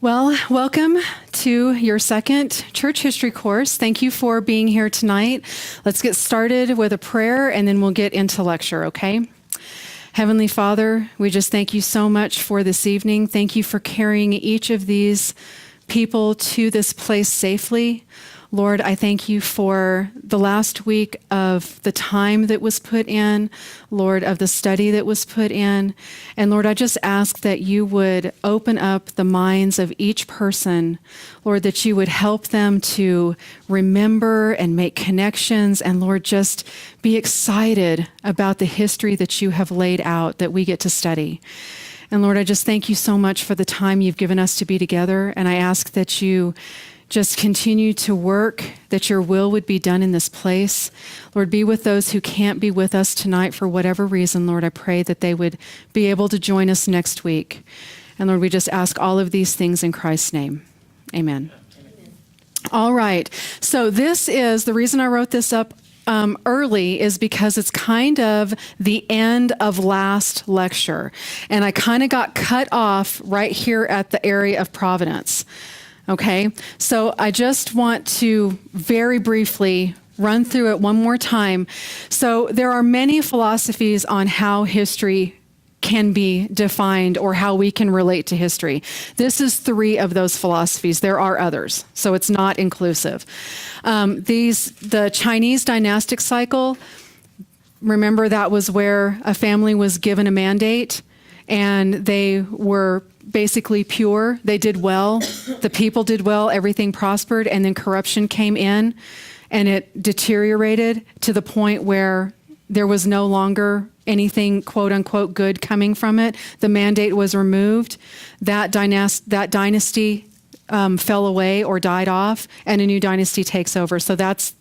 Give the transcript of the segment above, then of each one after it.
Well, welcome to your second church history course. Thank you for being here tonight. Let's get started with a prayer and then we'll get into lecture, okay? Heavenly Father, we just thank you so much for this evening. Thank you for carrying each of these people to this place safely. Lord, I thank you for the last week of the time that was put in, Lord, of the study that was put in. And Lord, I just ask that you would open up the minds of each person, Lord, that you would help them to remember and make connections. And Lord, just be excited about the history that you have laid out that we get to study. And Lord, I just thank you so much for the time you've given us to be together. And I ask that you just continue to work, that your will would be done in this place. Lord, be with those who can't be with us tonight for whatever reason. Lord, I pray that they would be able to join us next week. And Lord, we just ask all of these things in Christ's name. Amen. All right. So this is, the reason I wrote this up early is because it's kind of the end of last lecture. And I kind of got cut off right here at the area of Providence. Okay, so I just want to very briefly run through it one more time. So there are many philosophies on how history can be defined or how we can relate to history. This is three of those philosophies. There are others, so it's not inclusive. The Chinese dynastic cycle, remember that was where a family was given a mandate and they were basically pure. They did well. The people did well. Everything prospered. And then corruption came in and it deteriorated to the point where there was no longer anything, quote unquote, good coming from it. The mandate was removed. That dynasty fell away or died off and a new dynasty takes over. So that's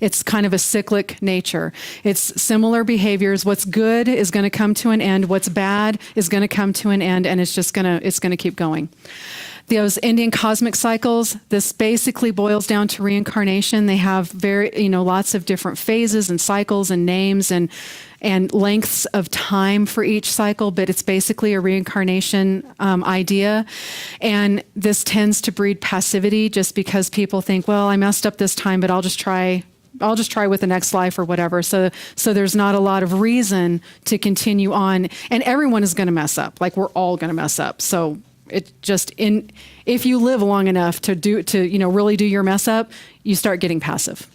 it's kind of a cyclic nature. It's similar behaviors. What's good is going to come to an end. What's bad is going to come to an end, and it's going to keep going. Those Indian cosmic cycles, this basically boils down to reincarnation. They have lots of different phases and cycles and names and lengths of time for each cycle, but it's basically a reincarnation idea. And this tends to breed passivity just because people think, well, I messed up this time, but I'll just try with the next life or whatever. So there's not a lot of reason to continue on. And everyone is going to mess up. Like, we're all going to mess up. So if you live long enough to really do your mess up, you start getting passive.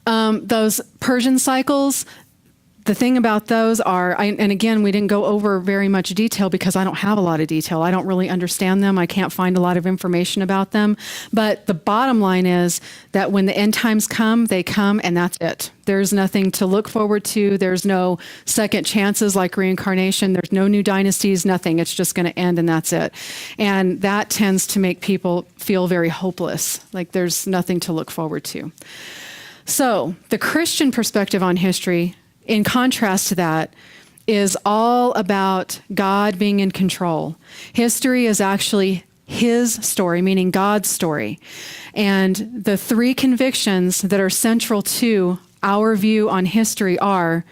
Those Persian cycles, the thing about those are, and again, we didn't go over very much detail because I don't have a lot of detail. I don't really understand them. I can't find a lot of information about them. But the bottom line is that when the end times come, they come and that's it. There's nothing to look forward to. There's no second chances like reincarnation. There's no new dynasties, nothing. It's just going to end and that's it. And that tends to make people feel very hopeless, like there's nothing to look forward to. So the Christian perspective on history, in contrast to that, is all about God being in control. History is actually his story, meaning God's story. And the three convictions that are central to our view on history are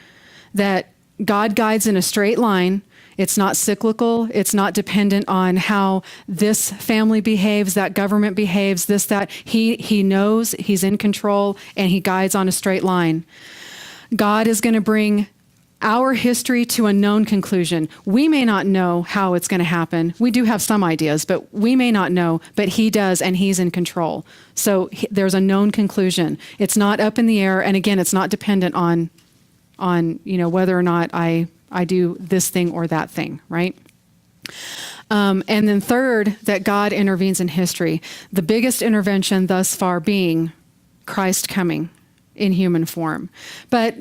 that God guides in a straight line. It's not cyclical. It's not dependent on how this family behaves, that government behaves, this, that. He knows, he's in control, and he guides on a straight line. God is going to bring our history to a known conclusion. We may not know how it's going to happen. We do have some ideas, but we may not know, but he does, and he's in control. So there's a known conclusion. It's not up in the air, and again, it's not dependent on whether or not I do this thing or that thing, right? And then third, that God intervenes in history. The biggest intervention thus far being Christ coming in human form. But,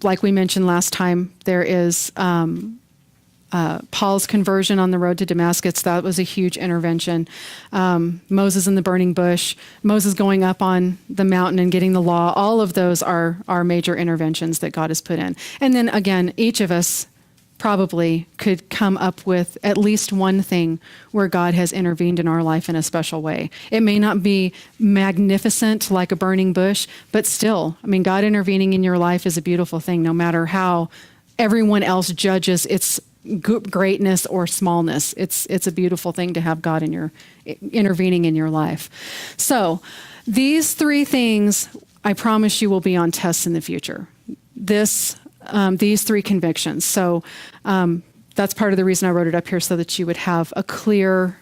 like we mentioned last time, there is Paul's conversion on the road to Damascus. That was a huge intervention. Moses in the burning bush, Moses going up on the mountain and getting the law. All of those are major interventions that God has put in. And then again, each of us probably could come up with at least one thing where God has intervened in our life in a special way. It may not be magnificent like a burning bush, but still, God intervening in your life is a beautiful thing, no matter how everyone else judges its greatness or smallness. It's a beautiful thing to have God intervening in your life. So these three things, I promise you, will be on tests in the future. These three convictions. So that's part of the reason I wrote it up here, so that you would have a clear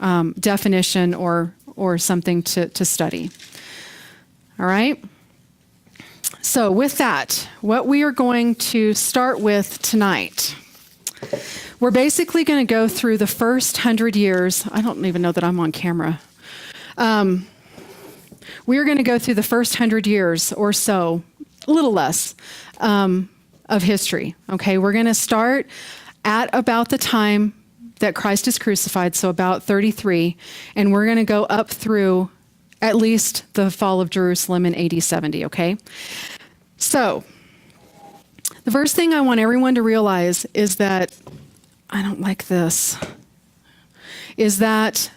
definition or something to study. All right? So with that, what we are going to start with tonight, we're basically going to go through the first 100 years. I don't even know that I'm on camera. We are going to go through the first 100 years or so, a little less, of history. Okay, we're going to start at about the time that Christ is crucified, so about 33, and we're going to go up through at least the fall of Jerusalem in AD 70, okay? So, the first thing I want everyone to realize is that, I don't like this, is that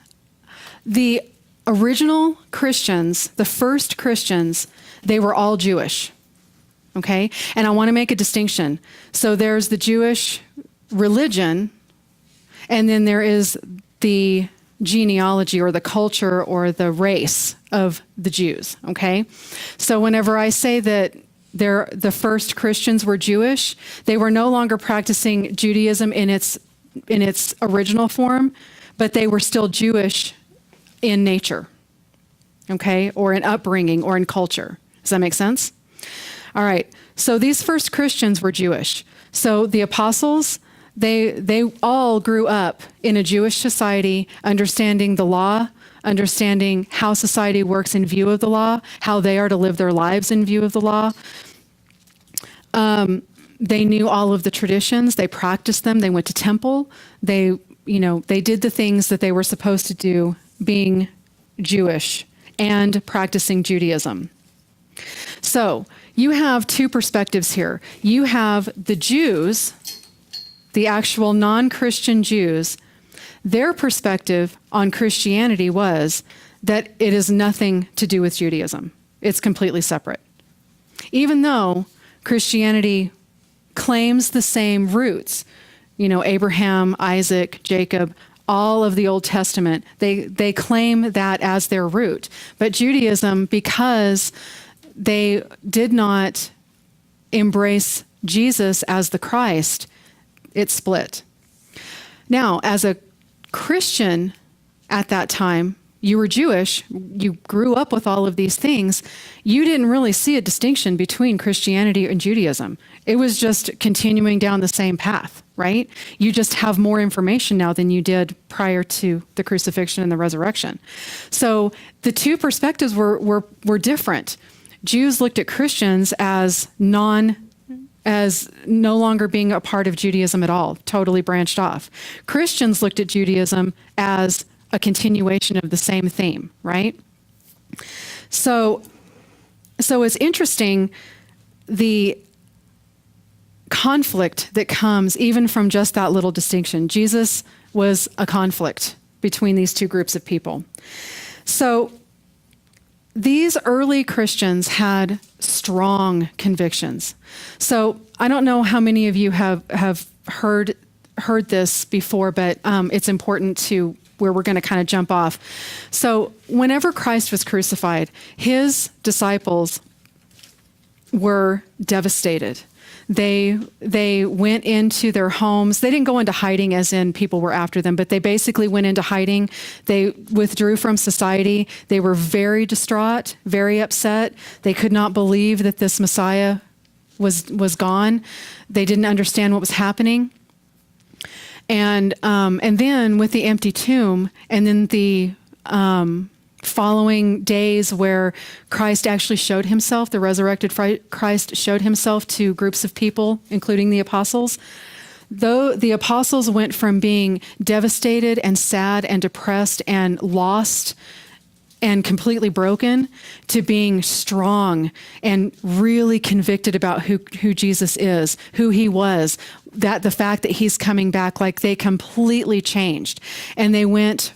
the original Christians, the first Christians, they were all Jewish, okay? And I want to make a distinction. So there's the Jewish religion, and then there is the genealogy or the culture or the race of the Jews, okay? So whenever I say that the first Christians were Jewish, they were no longer practicing Judaism in its original form, but they were still Jewish in nature, okay? Or in upbringing or in culture. Does that make sense? All right, so these first Christians were Jewish. So the apostles, they all grew up in a Jewish society, understanding the law, understanding how society works in view of the law, how they are to live their lives in view of the law. They knew all of the traditions. They practiced them. They went to temple. They did the things that they were supposed to do, being Jewish and practicing Judaism. So you have two perspectives here. You have the Jews, the actual non-Christian Jews. Their perspective on Christianity was that it is nothing to do with Judaism. It's completely separate. Even though Christianity claims the same roots, Abraham, Isaac, Jacob, all of the Old Testament, they claim that as their root. But Judaism, because they did not embrace Jesus as the Christ, it split. Now, as a Christian at that time, you were Jewish, you grew up with all of these things, you didn't really see a distinction between Christianity and Judaism. It was just continuing down the same path, right? You just have more information now than you did prior to the crucifixion and the resurrection. So the two perspectives were different. Jews looked at Christians as no longer being a part of Judaism at all, totally branched off. Christians looked at Judaism as a continuation of the same theme, right? So it's interesting, the conflict that comes even from just that little distinction. Jesus was a conflict between these two groups of people. So these early Christians had strong convictions. So I don't know how many of you have heard this before, but it's important to where we're going to kind of jump off. So whenever Christ was crucified, his disciples were devastated. They went into their homes. They didn't go into hiding as in people were after them, but they basically went into hiding. They withdrew from society. They were very distraught, very upset. They could not believe that this Messiah was gone. They didn't understand what was happening. And then with the empty tomb, and then the following days where Christ actually showed himself, the resurrected Christ showed himself to groups of people, including the apostles. Though the apostles went from being devastated and sad and depressed and lost and completely broken to being strong and really convicted about who Jesus is, who he was, that the fact that he's coming back, like they completely changed. And they went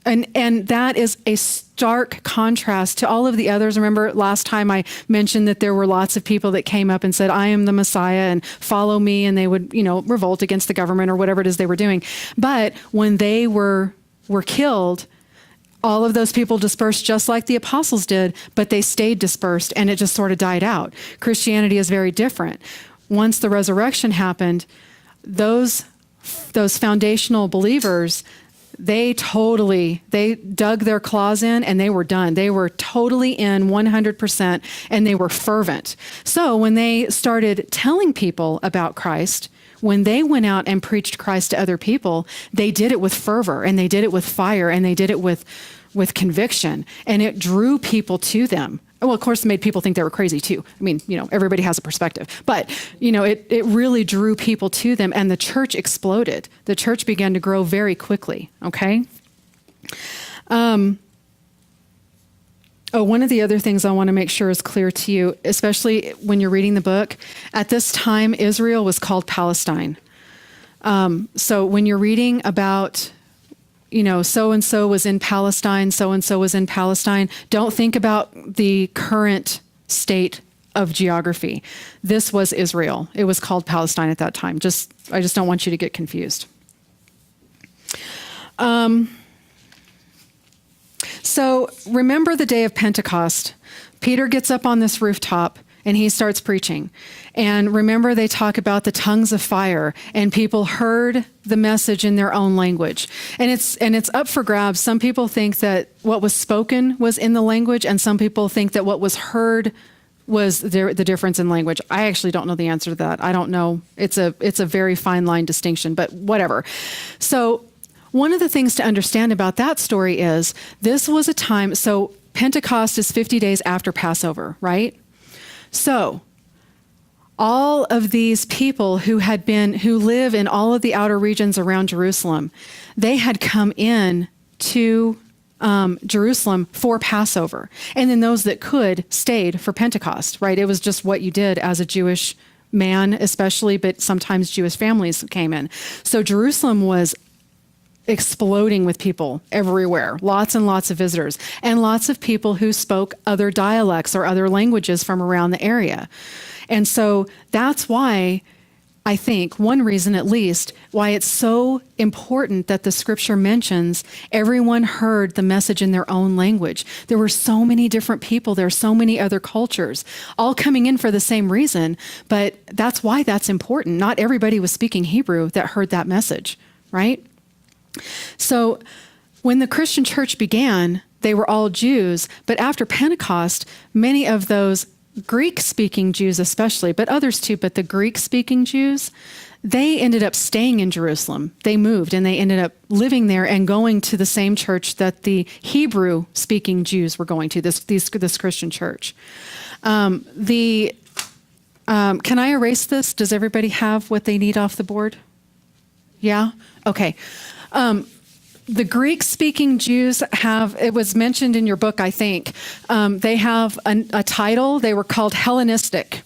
And that is a stark contrast to all of the others. Remember last time I mentioned that there were lots of people that came up and said, I am the Messiah and follow me. And they would, revolt against the government or whatever it is they were doing. But when they were killed, all of those people dispersed just like the apostles did, but they stayed dispersed and it just sort of died out. Christianity is very different. Once the resurrection happened, those foundational believers, they dug their claws in and they were done. They were totally in 100% and they were fervent. So when they started telling people about Christ, when they went out and preached Christ to other people, they did it with fervor and they did it with fire and they did it with conviction, and it drew people to them. Well, of course, it made people think they were crazy too. I mean, everybody has a perspective, but it really drew people to them, and the church exploded. The church began to grow very quickly. Okay. One of the other things I want to make sure is clear to you, especially when you're reading the book, at this time, Israel was called Palestine. So when you're reading about, so-and-so was in Palestine, so-and-so was in Palestine, don't think about the current state of geography. This was Israel. It was called Palestine at that time. I just don't want you to get confused. So remember the day of Pentecost. Peter gets up on this rooftop and he starts preaching. And remember, they talk about the tongues of fire, and people heard the message in their own language. And it's up for grabs. Some people think that what was spoken was in the language, and some people think that what was heard was the difference in language. I actually don't know the answer to that. I don't know. It's a very fine line distinction, but whatever. So one of the things to understand about that story is this was a time, so Pentecost is 50 days after Passover, right? So all of these people who live in all of the outer regions around Jerusalem, they had come in to Jerusalem for Passover. And then those that could stayed for Pentecost, right? It was just what you did as a Jewish man, especially, but sometimes Jewish families came in. So Jerusalem was exploding with people everywhere, lots and lots of visitors, and lots of people who spoke other dialects or other languages from around the area. And so that's why, I think, one reason at least, why it's so important that the scripture mentions everyone heard the message in their own language. There were so many different people, there are so many other cultures, all coming in for the same reason, but that's why that's important. Not everybody was speaking Hebrew that heard that message, right? So when the Christian church began, they were all Jews, but after Pentecost, many of those Greek-speaking Jews especially, but others too, but the Greek-speaking Jews, they ended up staying in Jerusalem. They moved and they ended up living there and going to the same church that the Hebrew-speaking Jews were going to, this Christian church. Can I erase this? Does everybody have what they need off the board? Yeah? Okay. The Greek-speaking Jews it was mentioned in your book, I think, they have a title. They were called Hellenistic.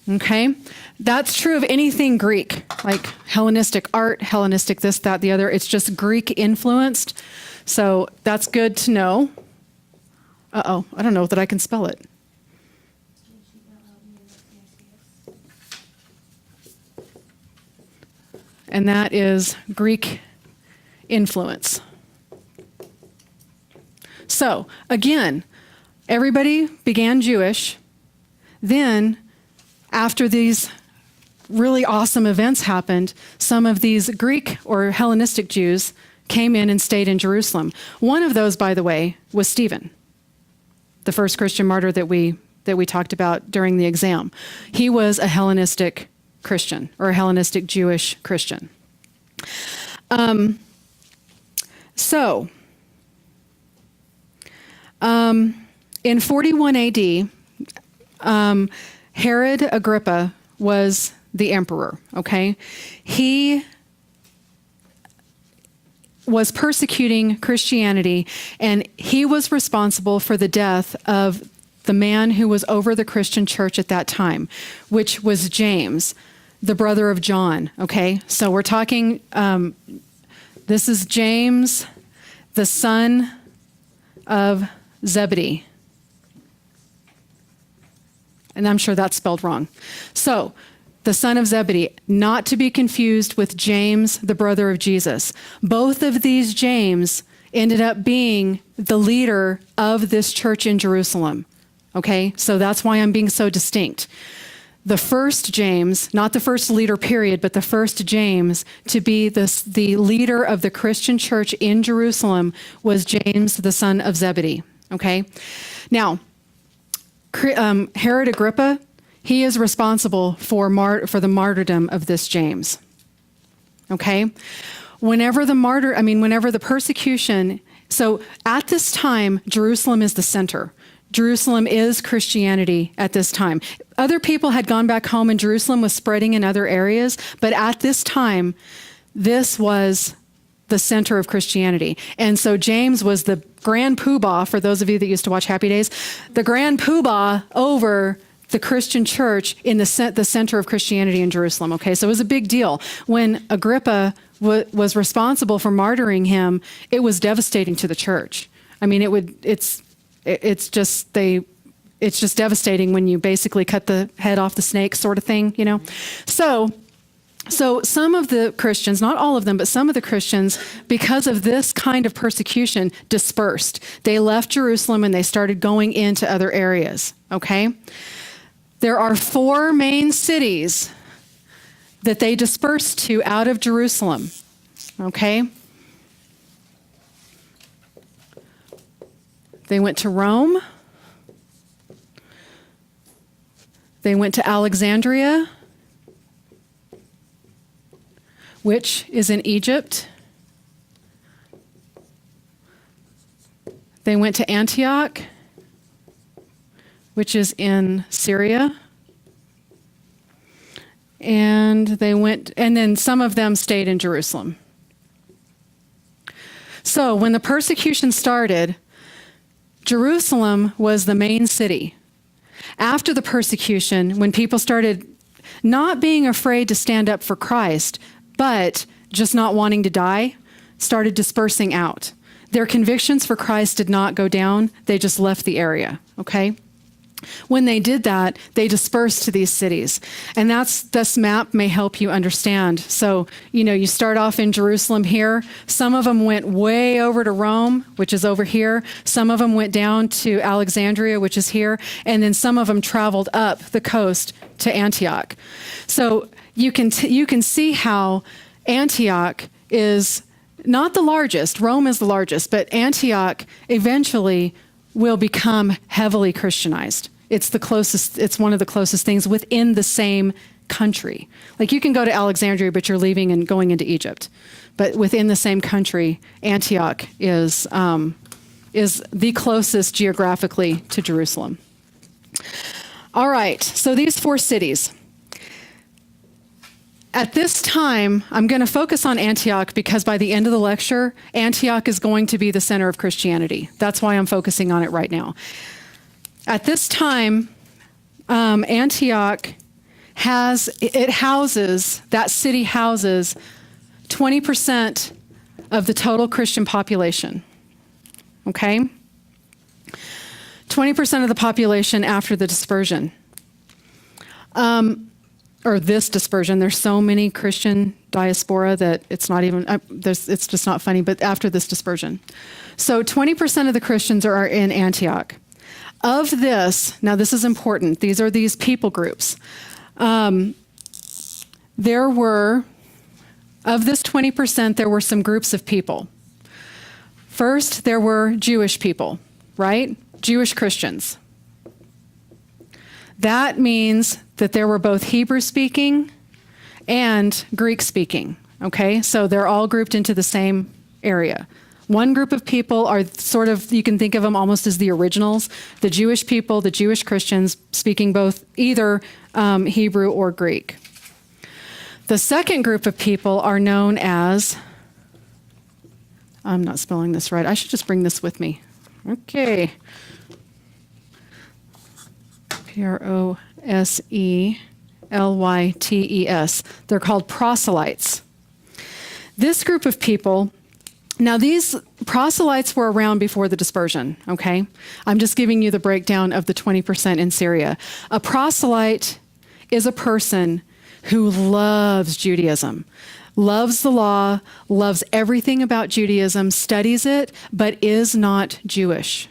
Okay? That's true of anything Greek, like Hellenistic art, Hellenistic this, that, the other. It's just Greek-influenced. So that's good to know. Uh-oh, I don't know that I can spell it. And that is Greek influence. So again, everybody began Jewish. Then after these really awesome events happened, some of these Greek or Hellenistic Jews came in and stayed in Jerusalem. One of those, by the way, was Stephen, the first Christian martyr that we talked about during the exam. He was a Hellenistic Christian or a Hellenistic Jewish Christian. In 41 AD, Herod Agrippa was the emperor, okay? He was persecuting Christianity, and he was responsible for the death of the man who was over the Christian church at that time, which was James, the brother of John, okay? So we're talking, this is James, the son of Zebedee. And I'm sure that's spelled wrong. So, the son of Zebedee, not to be confused with James, the brother of Jesus. Both of these James ended up being the leader of this church in Jerusalem. Okay, so that's why I'm being so distinct. The first James, not the first leader period, but the first James to be the leader of the Christian church in Jerusalem was James, the son of Zebedee. Okay, now, Herod Agrippa, he is responsible for the martyrdom of this James. Okay? Whenever the persecution, so at this time, Jerusalem is the center. Jerusalem is Christianity at this time. Other people had gone back home and Jerusalem was spreading in other areas, but at this time, this was the center of Christianity. And so James was the grand poobah, for those of you that used to watch Happy Days, the grand poobah over the Christian church in the center of Christianity in Jerusalem. Okay, so it was a big deal. When Agrippa was responsible for martyring him, it was devastating to the church. I mean, it's just devastating when you basically cut the head off the snake, sort of thing, you know. So some of the Christians, not all of them, but some of the Christians, because of this kind of persecution, dispersed. They left Jerusalem and they started going into other areas. Okay. There are 4 main cities that they dispersed to out of Jerusalem, okay? They went to Rome. They went to Alexandria, which is in Egypt. They went to Antioch, which is in Syria. And then some of them stayed in Jerusalem. So when the persecution started, Jerusalem was the main city. After the persecution, when people started not being afraid to stand up for Christ, but just not wanting to die, started dispersing out. Their convictions for Christ did not go down. They just left the area, okay? When they did that, they dispersed to these cities. And this map may help you understand. So, you start off in Jerusalem here. Some of them went way over to Rome, which is over here. Some of them went down to Alexandria, which is here. And then some of them traveled up the coast to Antioch. So you can see how Antioch is not the largest. Rome is the largest, but Antioch eventually will become heavily Christianized. It's one of the closest things within the same country. Like you can go to Alexandria, but you're leaving and going into Egypt. But within the same country, Antioch is the closest geographically to Jerusalem. All right, so these 4 cities. At this time, I'm going to focus on Antioch because by the end of the lecture, Antioch is going to be the center of Christianity. That's why I'm focusing on it right now. At this time, Antioch that city houses 20% of the total Christian population. Okay? 20% of the population after the dispersion. Or this dispersion. There's so many Christian diaspora that it's not even, it's just not funny, but after this dispersion. So 20% of the Christians are in Antioch. Of this, now this is important, these are these people groups. Of this 20%, there were some groups of people. First, there were Jewish people, right? Jewish Christians. That means that there were both Hebrew-speaking and Greek-speaking, okay? So they're all grouped into the same area. One group of people are sort of, you can think of them almost as the originals, the Jewish people, the Jewish Christians, speaking both either Hebrew or Greek. The second group of people are known as, I'm not spelling this right, I should just bring this with me. Okay. Proselytes. They're called proselytes. This group of people Now, these proselytes were around before the dispersion, okay? I'm just giving you the breakdown of the 20% in Syria. A proselyte is a person who loves Judaism, loves the law, loves everything about Judaism, studies it, but is not Jewish,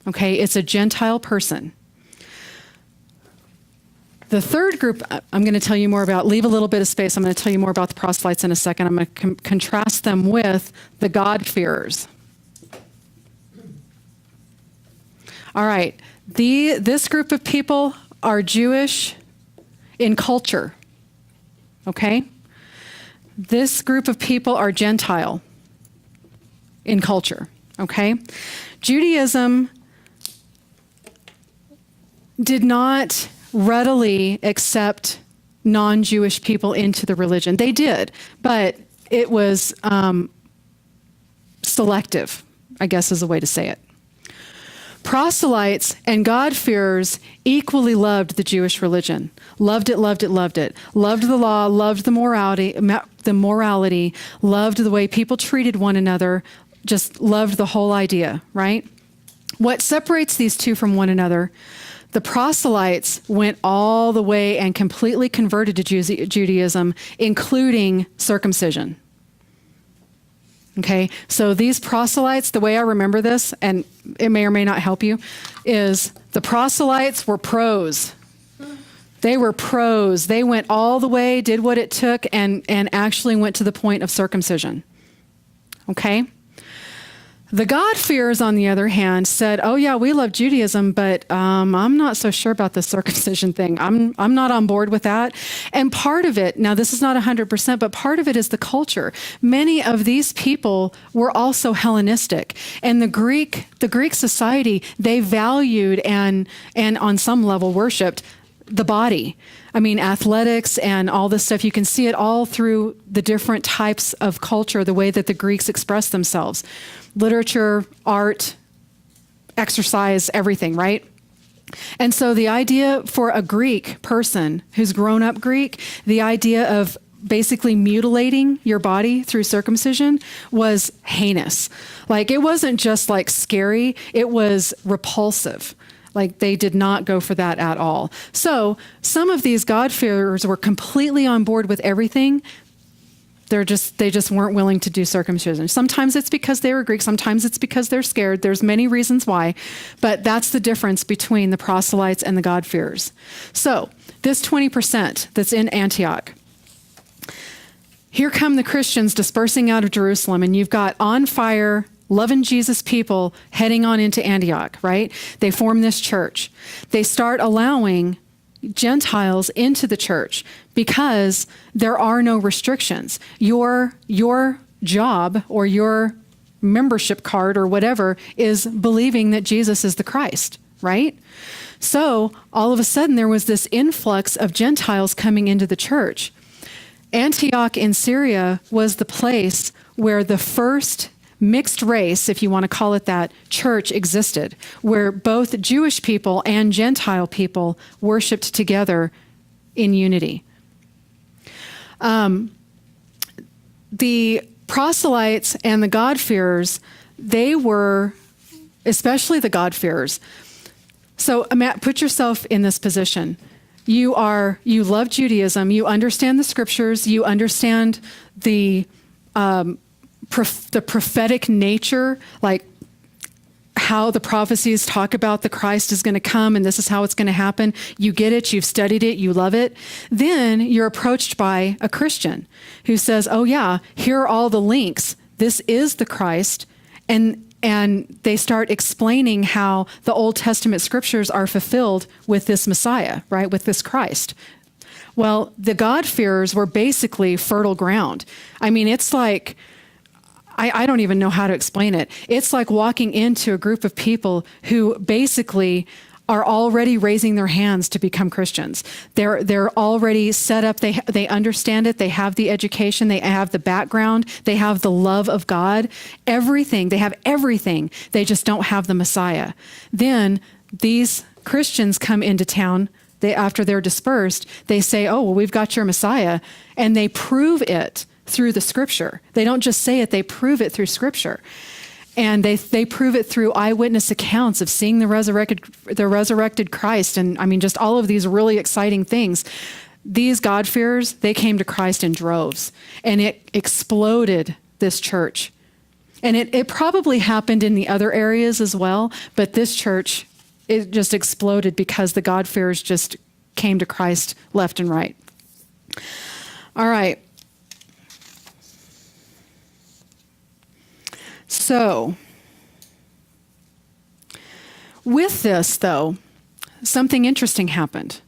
okay? It's a Gentile person. The third group I'm going to tell you more about, leave a little bit of space. I'm going to tell you more about the proselytes in a second. I'm going to contrast them with the God-fearers. All right. This group of people are Jewish in culture. Okay? This group of people are Gentile in culture. Okay? Judaism did not readily accept non-Jewish people into the religion. They did, but it was selective, I guess is a way to say it. Proselytes and God-fearers equally loved the Jewish religion. Loved it, loved it, loved it. Loved the law, loved the morality, loved the way people treated one another, just loved the whole idea, right? What separates these two from one another, the proselytes went all the way and completely converted to Judaism, including circumcision. Okay, so these proselytes, the way I remember this, and it may or may not help you, is the proselytes were pros. They were pros. They went all the way, did what it took, and actually went to the point of circumcision. Okay? The God-fearers, on the other hand, said, oh yeah, we love Judaism, but I'm not so sure about the circumcision thing. I'm not on board with that. And part of it, now this is not 100%, but part of it is the culture. Many of these people were also Hellenistic. And the Greek society, they valued and on some level worshiped the body. I mean, athletics and all this stuff, you can see it all through the different types of culture, the way that the Greeks express themselves. Literature, art, exercise, everything, right? And so the idea for a Greek person who's grown up Greek, the idea of basically mutilating your body through circumcision was heinous. Like, it wasn't just like scary, it was repulsive. Like, they did not go for that at all. So some of these God-fearers were completely on board with everything. They just weren't willing to do circumcision. Sometimes it's because they were Greek. Sometimes it's because they're scared. There's many reasons why. But that's the difference between the proselytes and the God-fearers. So this 20% that's in Antioch, here come the Christians dispersing out of Jerusalem, and you've got on fire, loving Jesus people heading on into Antioch, right? They form this church. They start allowing Gentiles into the church because there are no restrictions. Your job or your membership card or whatever is believing that Jesus is the Christ, right? So all of a sudden there was this influx of Gentiles coming into the church. Antioch in Syria was the place where the first mixed race, if you want to call it that, church existed, where both Jewish people and Gentile people worshiped together in unity. The proselytes and the God-fearers, they were, especially the God-fearers. So Matt, put yourself in this position. You love Judaism, you understand the scriptures, you understand the prophetic nature, like how the prophecies talk about the Christ is going to come and this is how it's going to happen. You get it, you've studied it, you love it. Then you're approached by a Christian who says, oh yeah, here are all the links. This is the Christ. And they start explaining how the Old Testament scriptures are fulfilled with this Messiah, right? With this Christ. Well, the God-fearers were basically fertile ground. I mean, it's like, I don't even know how to explain it. It's like walking into a group of people who basically are already raising their hands to become Christians. They're already set up. They understand it. They have the education. They have the background. They have the love of God. Everything. They have everything. They just don't have the Messiah. Then these Christians come into town. After they're dispersed, they say, oh, well, we've got your Messiah. And they prove it through the scripture. They don't just say it, they prove it through scripture. And they prove it through eyewitness accounts of seeing the resurrected Christ. And I mean, just all of these really exciting things. These God-fearers, they came to Christ in droves, and it exploded this church. And it probably happened in the other areas as well, but this church, it just exploded because the God-fearers just came to Christ left and right. All right. So, with this, though, something interesting happened.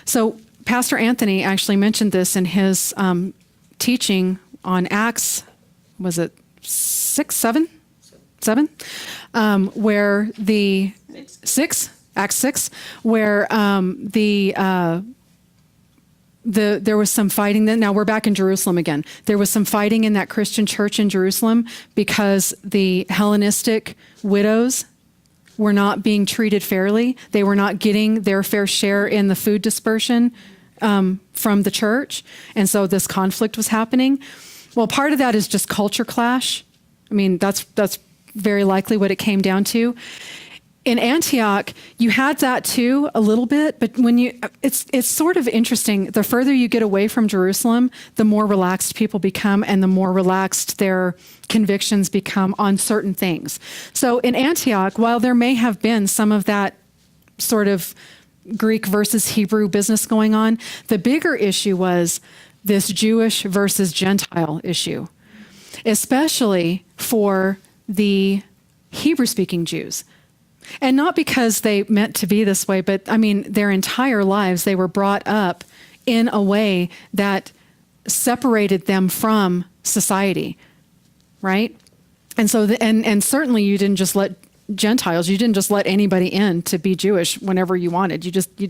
So, Pastor Anthony actually mentioned this in his teaching on Acts, was it 7? Where the 6, Acts 6, where there was some fighting then. Now we're back in Jerusalem again. There was some fighting in that Christian church in Jerusalem because the Hellenistic widows were not being treated fairly. They were not getting their fair share in the food dispersion from the church. And so this conflict was happening. Well, part of that is just culture clash. I mean, that's very likely what it came down to. In Antioch, you had that too a little bit, but it's sort of interesting. The further you get away from Jerusalem, the more relaxed people become and the more relaxed their convictions become on certain things. So in Antioch, while there may have been some of that sort of Greek versus Hebrew business going on, the bigger issue was this Jewish versus Gentile issue, especially for the Hebrew-speaking Jews. And not because they meant to be this way, but I mean, their entire lives, they were brought up in a way that separated them from society, right? And so, and certainly you didn't just let Gentiles, you didn't just let anybody in to be Jewish whenever you wanted.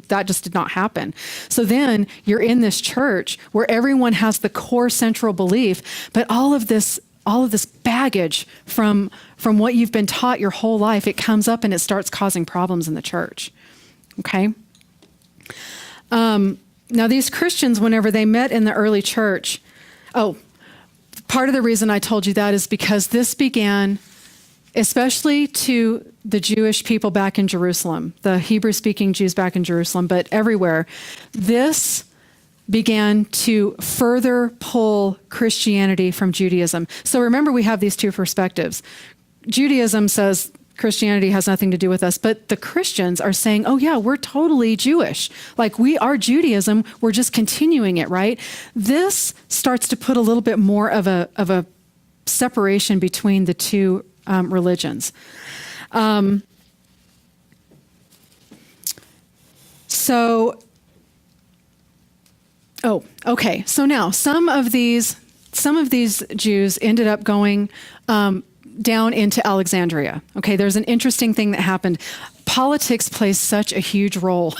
That just did not happen. So then you're in this church where everyone has the core central belief, but all of this baggage from what you've been taught your whole life, it comes up and it starts causing problems in the church. Okay? Now these Christians, whenever they met in the early church, part of the reason I told you that is because this began, especially to the Jewish people back in Jerusalem, the Hebrew-speaking Jews back in Jerusalem, but everywhere, this began to further pull Christianity from Judaism. So remember, we have these two perspectives. Judaism says Christianity has nothing to do with us, but the Christians are saying, oh yeah, we're totally Jewish. Like we are Judaism, we're just continuing it, right? This starts to put a little bit more of a separation between the two religions. Okay. So now some of these Jews ended up going down into Alexandria. Okay, there's an interesting thing that happened. Politics plays such a huge role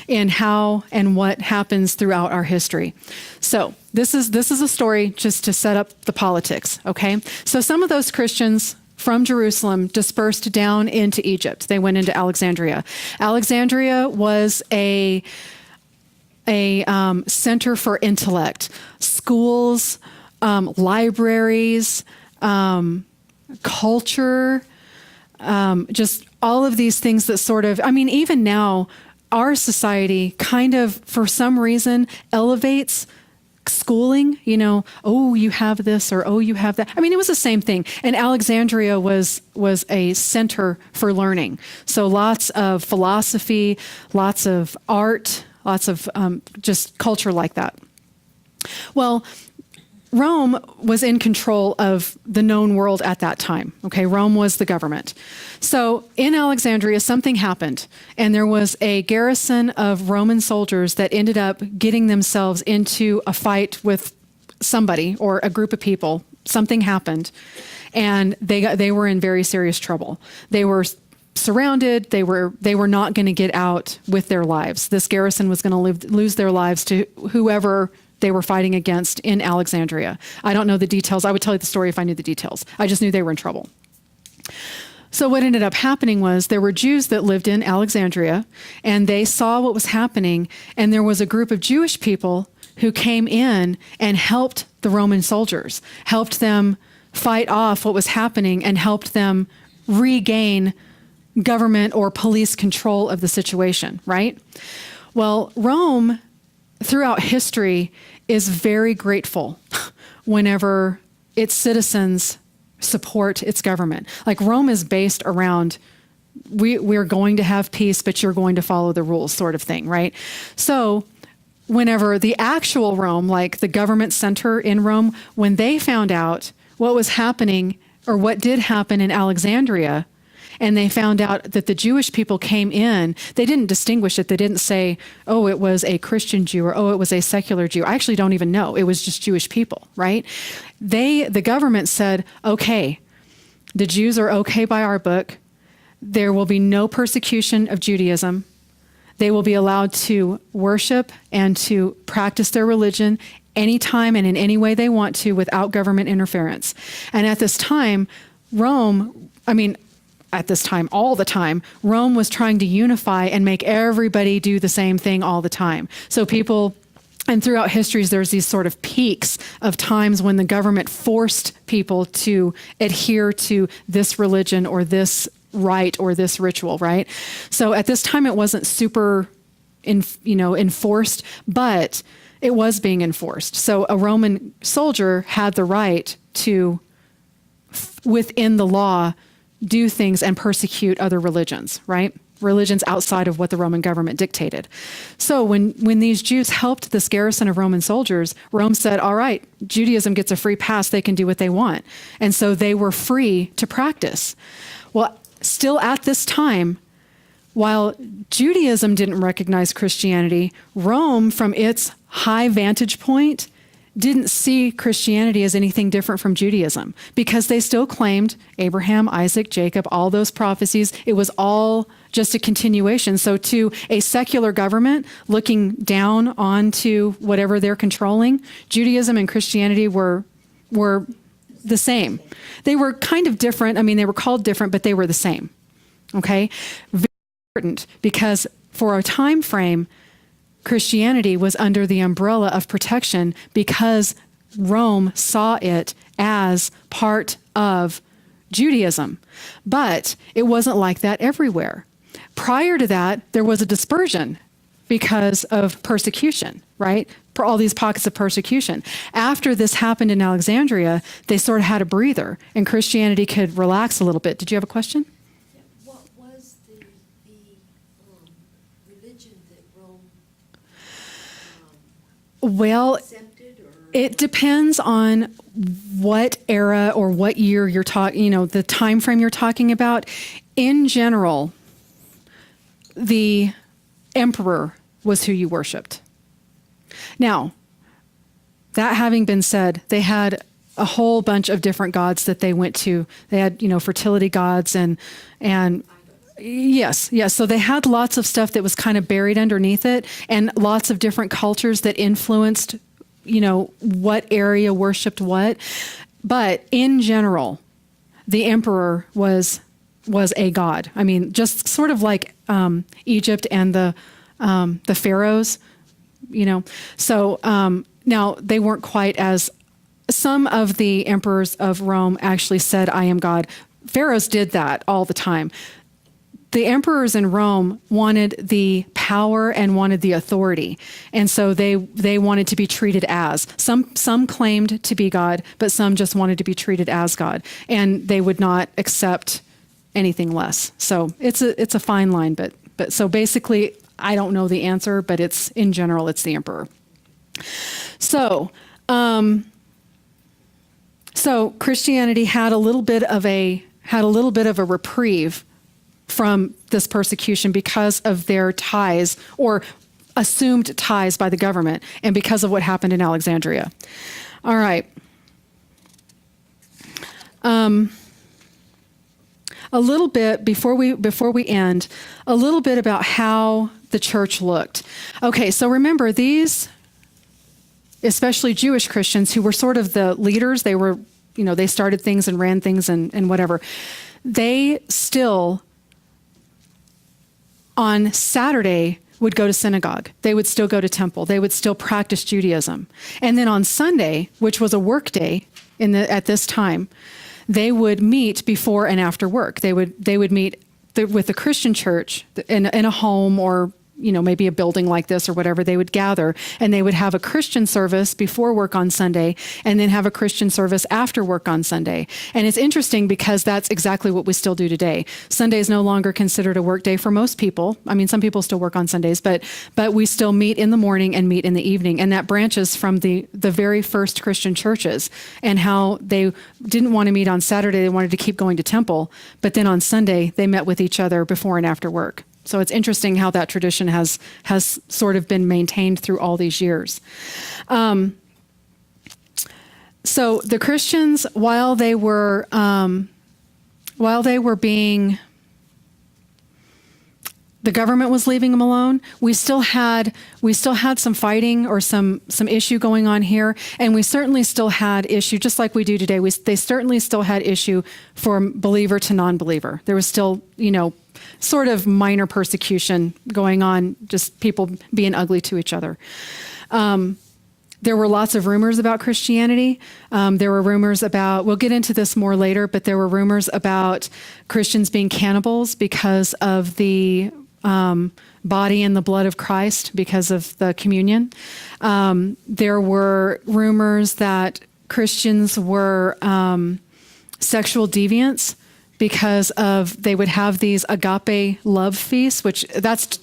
in how and what happens throughout our history. So this is a story just to set up the politics. Okay, so some of those Christians from Jerusalem dispersed down into Egypt. They went into Alexandria. Alexandria was a center for intellect, schools, libraries, culture, just all of these things that sort of, I mean, even now, our society kind of, for some reason, elevates schooling, oh, you have this, or oh, you have that. I mean, it was the same thing. And Alexandria was a center for learning. So lots of philosophy, lots of art, lots of just culture like that. Well, Rome was in control of the known world at that time. Okay, Rome was the government. So in Alexandria, something happened, and there was a garrison of Roman soldiers that ended up getting themselves into a fight with somebody or a group of people. Something happened, and they were in very serious trouble. They were surrounded. They were not going to get out with their lives. This garrison was going to lose their lives to whoever they were fighting against in Alexandria. I don't know the details. I would tell you the story if I knew the details. I just knew they were in trouble. So what ended up happening was there were Jews that lived in Alexandria, and they saw what was happening, and there was a group of Jewish people who came in and helped the Roman soldiers, helped them fight off what was happening and helped them regain government or police control of the situation, right? Well, Rome, throughout history, is very grateful whenever its citizens support its government. Like Rome is based around, we're going to have peace, but you're going to follow the rules sort of thing, right? So whenever the actual Rome, like the government center in Rome, when they found out what was happening or what did happen in Alexandria, and they found out that the Jewish people came in, they didn't distinguish it. They didn't say, oh, it was a Christian Jew or, oh, it was a secular Jew. I actually don't even know. It was just Jewish people, right? The government said, okay, the Jews are okay by our book. There will be no persecution of Judaism. They will be allowed to worship and to practice their religion anytime and in any way they want to without government interference. And at this time, all the time, Rome was trying to unify and make everybody do the same thing all the time. So people, and throughout histories, there's these sort of peaks of times when the government forced people to adhere to this religion or this rite or this ritual, right? So at this time, it wasn't super, enforced, but it was being enforced. So a Roman soldier had the right to, within the law, do things and persecute other religions, right? Religions outside of what the Roman government dictated. So when these Jews helped this garrison of Roman soldiers, Rome said, all right, Judaism gets a free pass. They can do what they want. And so they were free to practice. Well, still at this time, while Judaism didn't recognize Christianity, Rome, from its high vantage point, didn't see Christianity as anything different from Judaism because they still claimed Abraham, Isaac, Jacob, all those prophecies. It was all just a continuation. So to a secular government looking down onto whatever they're controlling, Judaism and Christianity were the same. They were kind of different. I mean, they were called different, but they were the same. Okay? Very important because for a time frame, Christianity was under the umbrella of protection because Rome saw it as part of Judaism. But it wasn't like that everywhere. Prior to that, there was a dispersion because of persecution, right? For all these pockets of persecution. After this happened in Alexandria, they sort of had a breather and Christianity could relax a little bit. Did you have a question? What was the religion that Rome Well, accepted? Or it depends on what era or what year you're talking, the time frame you're talking about. In general, the emperor was who you worshiped. Now, that having been said, they had a whole bunch of different gods that they went to. They had, fertility gods and yes. So they had lots of stuff that was kind of buried underneath it and lots of different cultures that influenced, what area worshiped what. But in general, the emperor was a god. I mean, just sort of like Egypt and the pharaohs, So now they weren't quite as. Some of the emperors of Rome actually said, "I am God." Pharaohs did that all the time. The emperors in Rome wanted the power and wanted the authority. And so they wanted to be treated as. Some claimed to be God, but some just wanted to be treated as God. And they would not accept anything less. So it's a fine line, but so basically I don't know the answer, but in general it's the emperor. So Christianity had a little bit of a reprieve from this persecution because of their ties or assumed ties by the government and because of what happened in Alexandria. All right. A little bit before we end, a little bit about how the church looked. Okay, so remember these, especially Jewish Christians who were sort of the leaders, they were, they started things and ran things and whatever. They still, on Saturday, would go to synagogue. They would still go to temple. They would still practice Judaism. And then on Sunday, which was a work day at this time, they would meet before and after work. They would meet with the Christian church in a home, or maybe a building like this or whatever. They would gather and they would have a Christian service before work on Sunday, and then have a Christian service after work on Sunday. And it's interesting because that's exactly what we still do today. Sunday is no longer considered a work day for most people. I mean, some people still work on Sundays, but we still meet in the morning and meet in the evening. And that branches from the very first Christian churches, and how they didn't want to meet on Saturday. They wanted to keep going to temple, but then on Sunday they met with each other before and after work. So it's interesting how that tradition has sort of been maintained through all these years. So the Christians, while they were being, the government was leaving them alone, we still had some fighting or some issue going on here, and we certainly still had issue, just like we do today. They certainly still had issue from believer to non-believer. There was still, sort of minor persecution going on, just people being ugly to each other. There were lots of rumors about Christianity. There were rumors about, we'll get into this more later, but there were rumors about Christians being cannibals because of the body and the blood of Christ, because of the communion. There were rumors that Christians were sexual deviants, because they would have these agape love feasts, which that's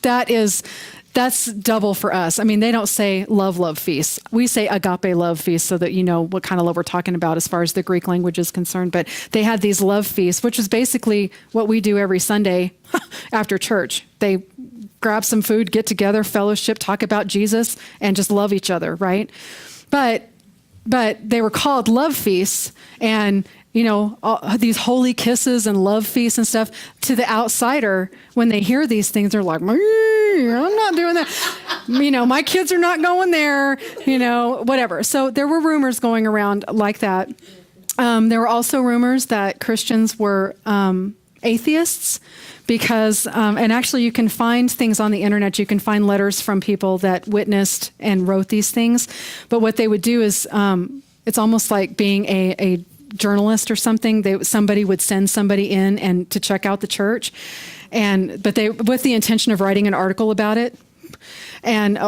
double for us. I mean, they don't say love feasts. We say agape love feasts, so that you know what kind of love we're talking about as far as the Greek language is concerned. But they had these love feasts, which is basically what we do every Sunday after church. They grab some food, get together, fellowship, talk about Jesus, and just love each other, right? But they were called love feasts, and these holy kisses and love feasts and stuff. To the outsider, when they hear these things, they're like, I'm not doing that. My kids are not going there, whatever. So there were rumors going around like that. There were also rumors that Christians were atheists, because, and actually you can find things on the internet. You can find letters from people that witnessed and wrote these things. But what they would do is, it's almost like being a journalist or something. Somebody would send somebody in and to check out the church, but they with the intention of writing an article about it,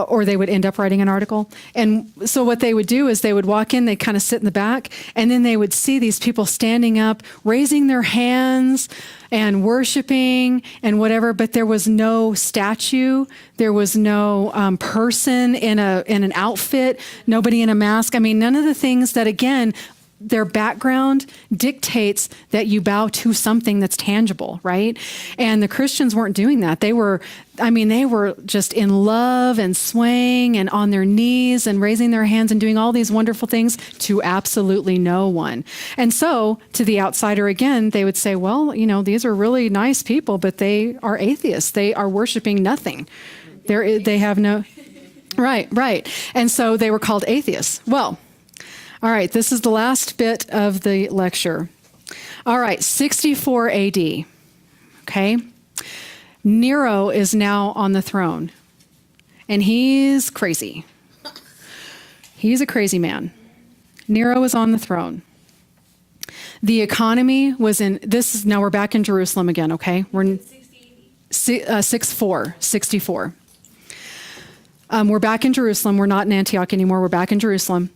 or they would end up writing an article. And so what they would do is they would walk in, they'd kind of sit in the back, and then they would see these people standing up, raising their hands and worshiping and whatever, but there was no statue, there was no person in an outfit, nobody in a mask. I mean, none of the things that, again, their background dictates that you bow to something that's tangible, right? And the Christians weren't doing that. They were just in love and swaying and on their knees and raising their hands and doing all these wonderful things to absolutely no one. And so to the outsider, again, they would say, well, these are really nice people, but they are atheists. They are worshiping nothing. They have no, right. And so they were called atheists. Well, all right, this is the last bit of the lecture. All right, 64 AD, okay? Nero is now on the throne, and he's crazy. He's a crazy man. Nero is on the throne. The economy was now we're back in Jerusalem again, okay? We're in 64. We're back in Jerusalem. We're not in Antioch anymore. We're back in Jerusalem.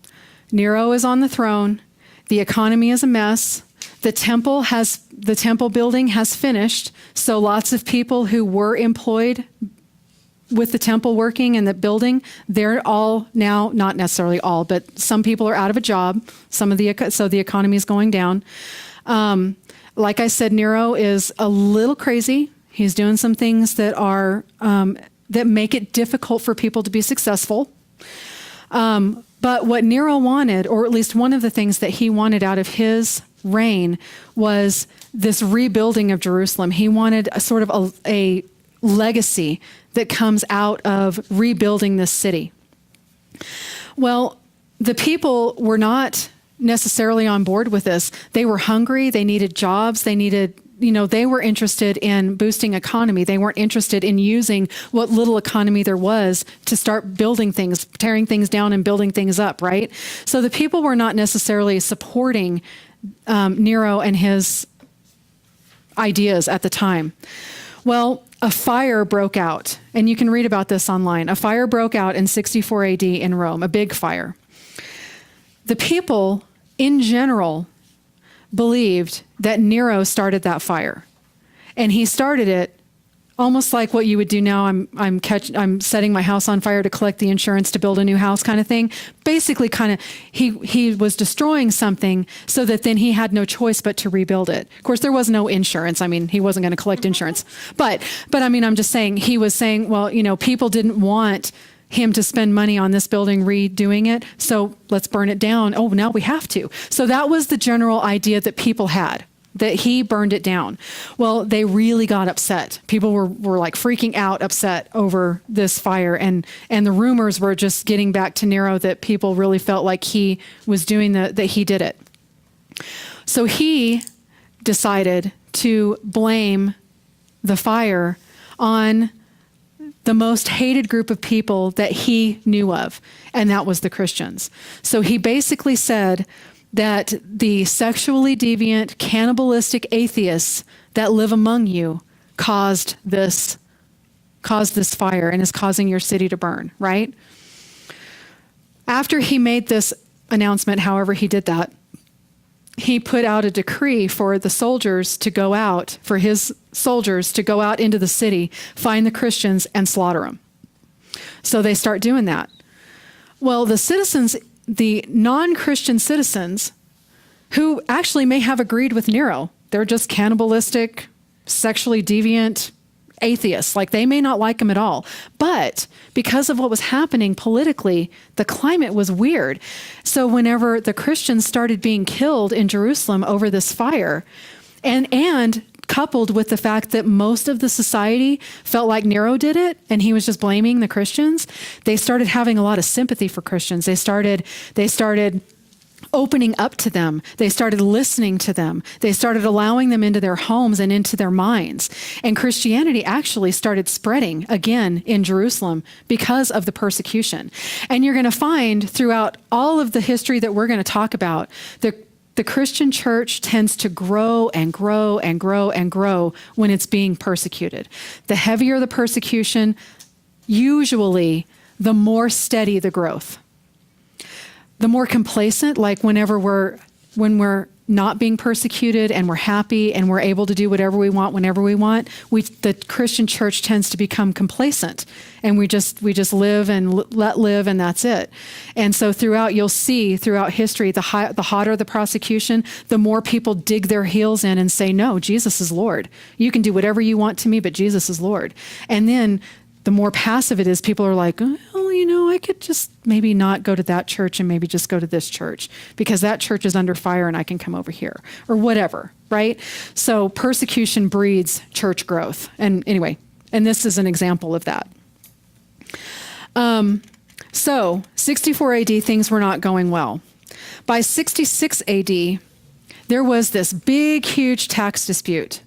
Nero is on the throne. The economy is a mess. The temple building has finished. So lots of people who were employed with the temple working and the building, they're all now, not necessarily all, but some people are out of a job. So the economy is going down. Like I said, Nero is a little crazy. He's doing some things that are that make it difficult for people to be successful. But what Nero wanted, or at least one of the things that he wanted out of his reign, was this rebuilding of Jerusalem. He wanted a sort of a legacy that comes out of rebuilding this city. Well, the people were not necessarily on board with this. They were hungry. They needed jobs. They needed they were interested in boosting economy. They weren't interested in using what little economy there was to start building things, tearing things down and building things up, right? So the people were not necessarily supporting Nero and his ideas at the time. Well, a fire broke out, and you can read about this online. A fire broke out in 64 AD in Rome, a big fire. The people, in general, believed that Nero started that fire. And he started it almost like what you would do now. I'm setting my house on fire to collect the insurance to build a new house kind of thing. Basically he was destroying something so that then he had no choice but to rebuild it. Of course, there was no insurance. I mean, he wasn't going to collect insurance. But I mean, I'm just saying, he was saying, well, people didn't want him to spend money on this building redoing it, so let's burn it down. Oh, now we have to. So that was the general idea that people had, that he burned it down. Well, they really got upset. People were like freaking out, upset over this fire. And the rumors were just getting back to Nero that people really felt like he was doing that he did it. So he decided to blame the fire on the most hated group of people that he knew of, and that was the Christians. So he basically said that the sexually deviant, cannibalistic atheists that live among you caused this fire and is causing your city to burn, right? After he made this announcement, however he did that, he put out a decree for the soldiers to go out, for his soldiers to go out into the city, find the Christians, and slaughter them. So they start doing that. Well, the citizens, the non-Christian citizens, who actually may have agreed with Nero, they're just cannibalistic, sexually deviant atheists. Like, they may not like him at all. But because of what was happening politically, the climate was weird. So whenever the Christians started being killed in Jerusalem over this fire, and coupled with the fact that most of the society felt like Nero did it and he was just blaming the Christians, they started having a lot of sympathy for Christians. They started opening up to them. They started listening to them. They started allowing them into their homes and into their minds. And Christianity actually started spreading again in Jerusalem because of the persecution. And you're going to find throughout all of the history that we're going to talk about, the Christian church tends to grow and grow and grow and grow when it's being persecuted. The heavier the persecution, usually the more steady the growth. The more complacent, like when we're not being persecuted and we're happy and we're able to do whatever we want whenever we want, the Christian church tends to become complacent, and we just live and let live, and that's it. And so you'll see throughout history, the hotter the prosecution, the more people dig their heels in and say, no, Jesus is Lord. You can do whatever you want to me, but Jesus is Lord. And then the more passive it is, people are like, oh, I could just maybe not go to that church and maybe just go to this church because that church is under fire and I can come over here, or whatever, right? So persecution breeds church growth. And anyway, and this is an example of that. So 64 AD, things were not going well. By 66 AD, there was this big, huge tax dispute.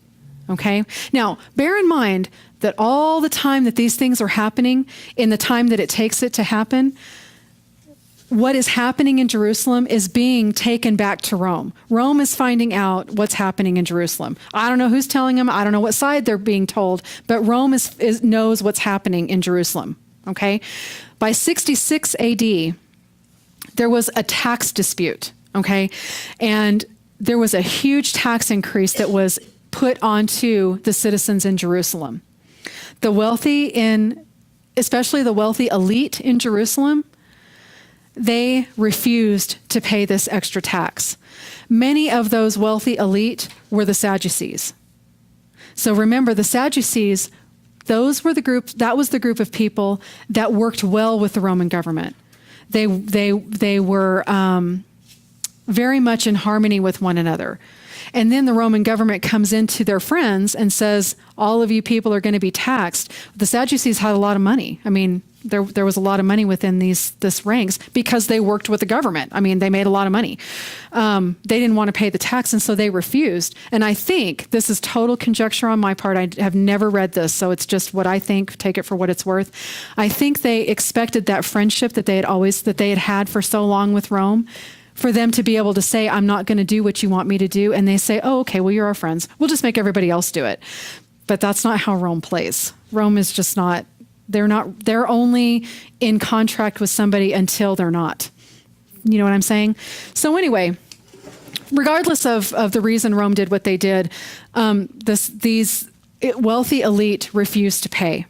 Okay? Now, bear in mind that all the time that these things are happening, in the time that it takes it to happen, what is happening in Jerusalem is being taken back to Rome. Rome is finding out what's happening in Jerusalem. I don't know who's telling them. I don't know what side they're being told, but Rome knows what's happening in Jerusalem. Okay? By 66 AD, there was a tax dispute. Okay? And there was a huge tax increase that was put onto the citizens in Jerusalem. The wealthy especially the wealthy elite in Jerusalem, they refused to pay this extra tax. Many of those wealthy elite were the Sadducees. So remember, the Sadducees, that was the group of people that worked well with the Roman government. They were very much in harmony with one another. And then the Roman government comes into their friends and says, all of you people are going to be taxed. The Sadducees had a lot of money. I mean, there was a lot of money within this ranks because they worked with the government. I mean, they made a lot of money. They didn't want to pay the tax, and so they refused. And I think this is total conjecture on my part. I have never read this, so it's just what I think. Take it for what it's worth. I think they expected that friendship that they had had for so long with Rome, for them to be able to say, I'm not going to do what you want me to do. And they say, oh, okay, well, you're our friends. We'll just make everybody else do it. But that's not how Rome plays. Rome is just not. They're only in contract with somebody until they're not. You know what I'm saying? So anyway, regardless of the reason Rome did what they did, these wealthy elite refused to pay.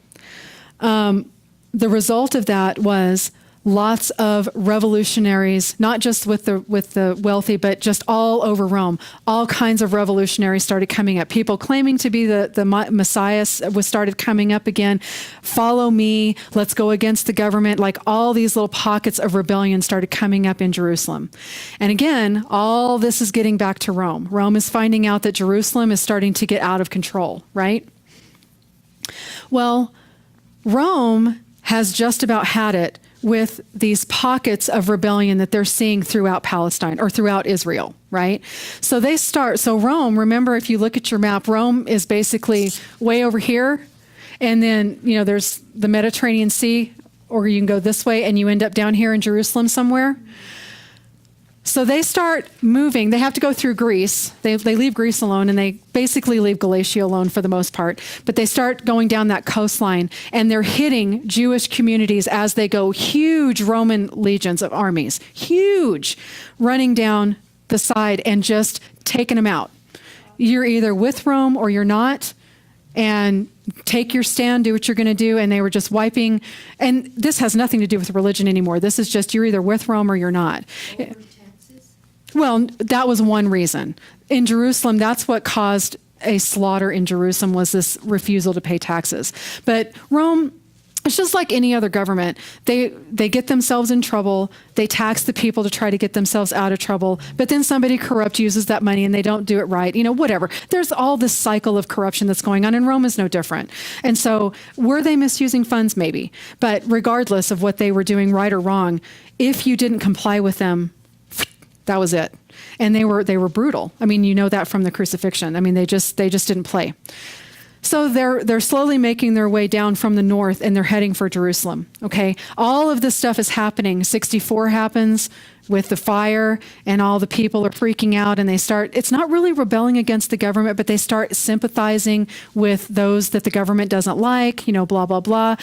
The result of that was lots of revolutionaries, not just with the wealthy, but just all over Rome. All kinds of revolutionaries started coming up. People claiming to be the Messiah started coming up again. Follow me. Let's go against the government. Like all these little pockets of rebellion started coming up in Jerusalem. And again, all this is getting back to Rome. Rome is finding out that Jerusalem is starting to get out of control, right? Well, Rome has just about had it with these pockets of rebellion that they're seeing throughout Palestine or throughout Israel, right? So Rome, remember, if you look at your map, Rome is basically way over here. And then, there's the Mediterranean Sea, or you can go this way and you end up down here in Jerusalem somewhere. So they start moving. They have to go through Greece. They leave Greece alone, and they basically leave Galatia alone for the most part. But they start going down that coastline, and they're hitting Jewish communities as they go. Huge Roman legions of armies, huge, running down the side and just taking them out. You're either with Rome or you're not, and take your stand, do what you're going to do. And they were just wiping. And this has nothing to do with religion anymore. This is just you're either with Rome or you're not. Well, that was one reason. In Jerusalem, that's what caused a slaughter in Jerusalem, was this refusal to pay taxes. But Rome, it's just like any other government. They get themselves in trouble. They tax the people to try to get themselves out of trouble. But then somebody corrupt uses that money and they don't do it right. Whatever. There's all this cycle of corruption that's going on, and Rome is no different. And so were they misusing funds? Maybe. But regardless of what they were doing, right or wrong, if you didn't comply with them, that was it. And they were brutal. I mean, that from the crucifixion. I mean, they just didn't play. So they're slowly making their way down from the north, and they're heading for Jerusalem. Okay, all of this stuff is happening. 64 happens with the fire, and all the people are freaking out, and it's not really rebelling against the government, but they start sympathizing with those that the government doesn't like, blah, blah, blah.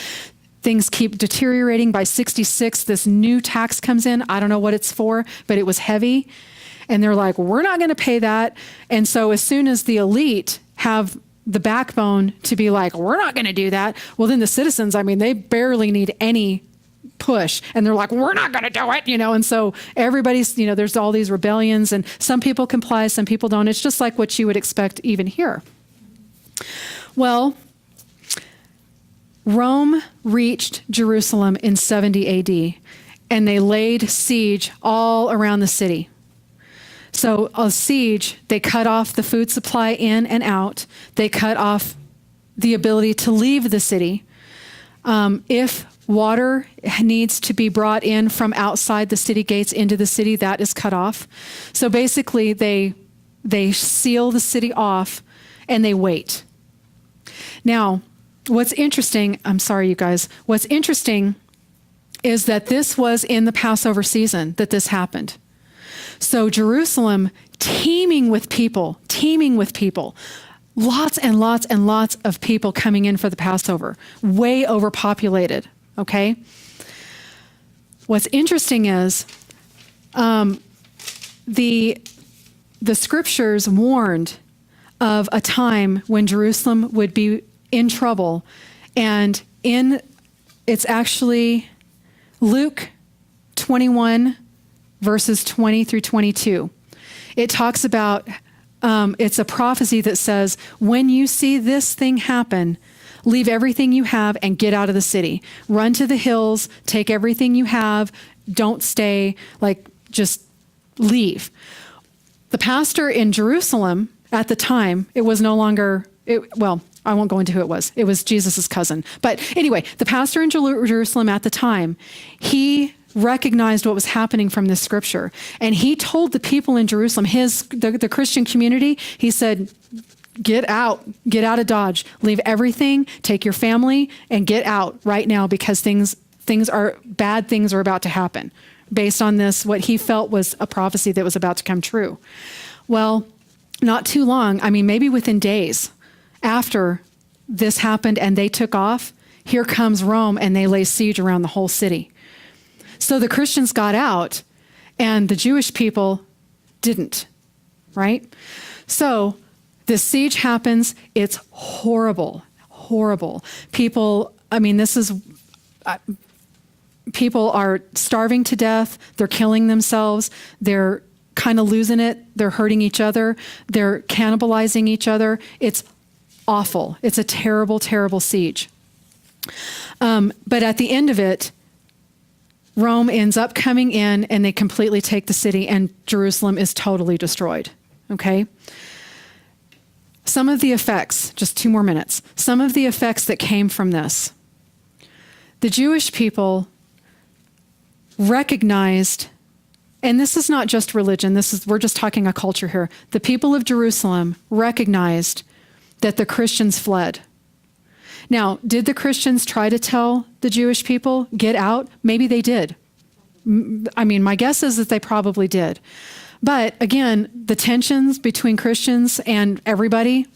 Things keep deteriorating. By 66, this new tax comes in. I don't know what it's for, but it was heavy. And they're like, we're not going to pay that. And so as soon as the elite have the backbone to be like, we're not going to do that, well, then the citizens, they barely need any push. And they're like, we're not going to do it, And so everybody's, there's all these rebellions, and some people comply, some people don't. It's just like what you would expect even here. Well, Rome reached Jerusalem in 70 AD, and they laid siege all around the city. So a siege, they cut off the food supply in and out. They cut off the ability to leave the city. If water needs to be brought in from outside the city gates into the city, that is cut off. So basically, they seal the city off, and they wait. Now, what's interesting, I'm sorry, you guys, what's interesting is that this was in the Passover season that this happened. So Jerusalem teeming with people, lots and lots and lots of people coming in for the Passover, way overpopulated, okay? What's interesting is the scriptures warned of a time when Jerusalem would be in trouble, and it's actually Luke 21 verses 20 through 22. It talks about it's a prophecy that says, when you see this thing happen, leave everything you have and get out of the city. Run to the hills, take everything you have, don't stay, just leave. the pastor in Jerusalem at the time, it was no longer, I won't go into who it was. It was Jesus' cousin. But anyway, the pastor in Jerusalem at the time, he recognized what was happening from this scripture. And he told the people in Jerusalem, the Christian community, he said, get out of Dodge, leave everything, take your family and get out right now because bad things are about to happen based on this, what he felt was a prophecy that was about to come true. Well, not too long, maybe within days after this happened and they took off, here comes Rome and they lay siege around the whole city. So the Christians got out and the Jewish people didn't, right? So this siege happens. It's horrible, horrible. People are starving to death. They're killing themselves. They're kind of losing it. They're hurting each other. They're cannibalizing each other. It's awful. It's a terrible, terrible siege. But at the end of it, Rome ends up coming in and they completely take the city and Jerusalem is totally destroyed. Okay? Some of the effects, just 2 more minutes, some of the effects that came from this. The Jewish people recognized, and this is not just religion, we're just talking a culture here. The people of Jerusalem recognized that the Christians fled. Now, did the Christians try to tell the Jewish people, get out? Maybe they did. My guess is that they probably did. But again, the tensions between Christians and everybody,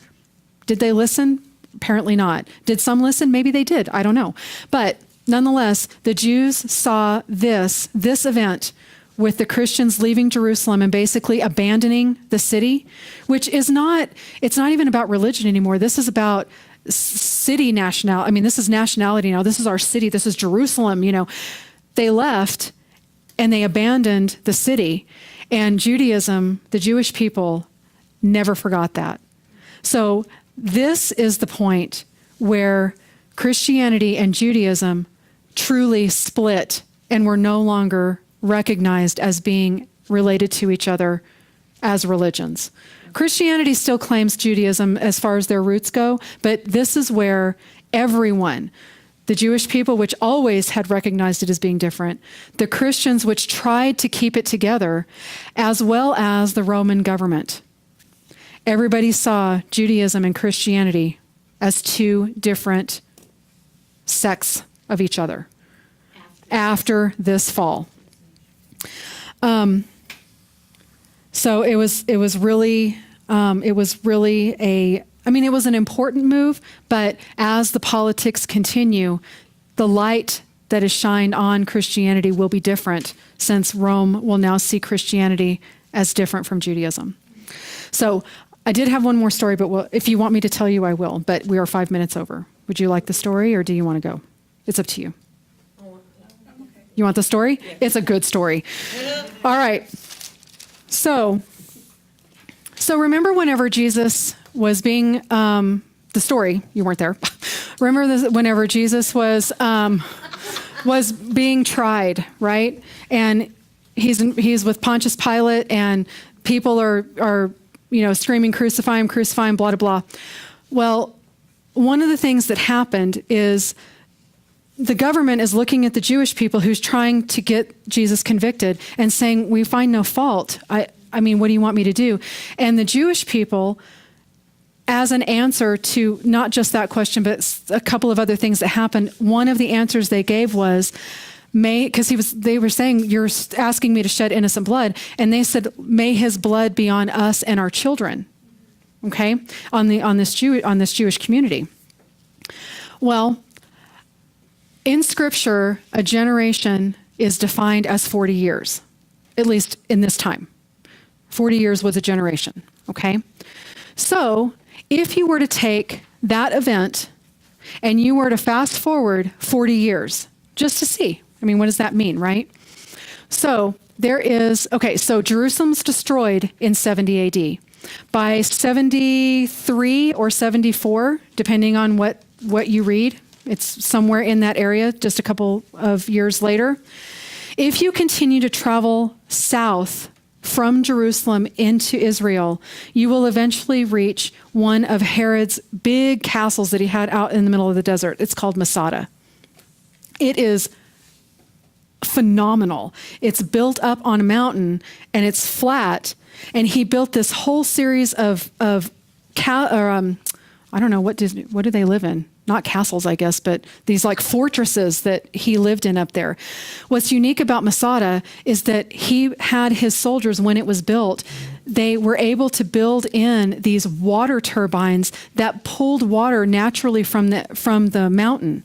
did they listen? Apparently not. Did some listen? Maybe they did. I don't know. But nonetheless, the Jews saw this event with the Christians leaving Jerusalem and basically abandoning the city, which it's not even about religion anymore. This is about city nationality. This is nationality now. This is our city. This is Jerusalem. They left and they abandoned the city. And Judaism, the Jewish people, never forgot that. So this is the point where Christianity and Judaism truly split and were no longer recognized as being related to each other as religions. Christianity still claims Judaism as far as their roots go, but this is where everyone, the Jewish people, which always had recognized it as being different, the Christians, which tried to keep it together, as well as the Roman government. Everybody saw Judaism and Christianity as 2 different sects of each other after this fall. So it was really it was an important move, but as the politics continue, the light that is shined on Christianity will be different since Rome will now see Christianity as different from Judaism. So I did have one more story, but if you want me to tell you, I will, but we are 5 minutes over. Would you like the story or do you want to go? It's up to you. You want the story? Yeah. It's a good story. All right. So remember whenever Jesus was being, the story, you weren't there. Remember whenever Jesus was being tried, right? And he's with Pontius Pilate and people are screaming, crucify him, blah, blah, blah. Well, one of the things that happened is the government is looking at the Jewish people who's trying to get Jesus convicted and saying, we find no fault. I mean, what do you want me to do? And the Jewish people, as an answer to not just that question, but a couple of other things that happened, one of the answers they gave was, because they were saying, you're asking me to shed innocent blood. And they said, may his blood be on us and our children. Okay? On this Jewish community. Well, in Scripture, a generation is defined as 40 years, at least in this time. 40 years was a generation, okay? So if you were to take that event and you were to fast forward 40 years, just to see, what does that mean, right? So so Jerusalem's destroyed in 70 AD. By 73 or 74, depending on what you read, it's somewhere in that area, just a couple of years later. If you continue to travel south from Jerusalem into Israel, you will eventually reach one of Herod's big castles that he had out in the middle of the desert. It's called Masada. It is phenomenal. It's built up on a mountain and it's flat. And he built this whole series of I don't know, what do they live in? Not castles, I guess, but these like fortresses that he lived in up there. What's unique about Masada is that he had his soldiers, when it was built, they were able to build in these water turbines that pulled water naturally from the mountain.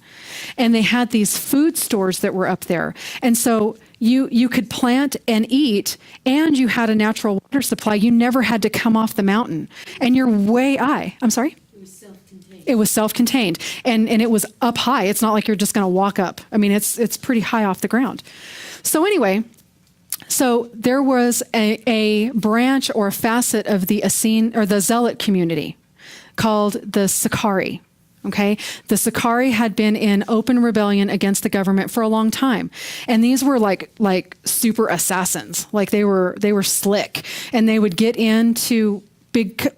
And they had these food stores that were up there. And so you could plant and eat, and you had a natural water supply. You never had to come off the mountain. And you're way high. I'm sorry? It was self-contained, and it was up high. It's not like you're just going to walk up. I mean, it's pretty high off the ground. So anyway, so there was a branch or a facet of the Essene or the Zealot community called the Sicarii. Okay, the Sicarii had been in open rebellion against the government for a long time, and these were like super assassins. Like they were slick, and they would get into big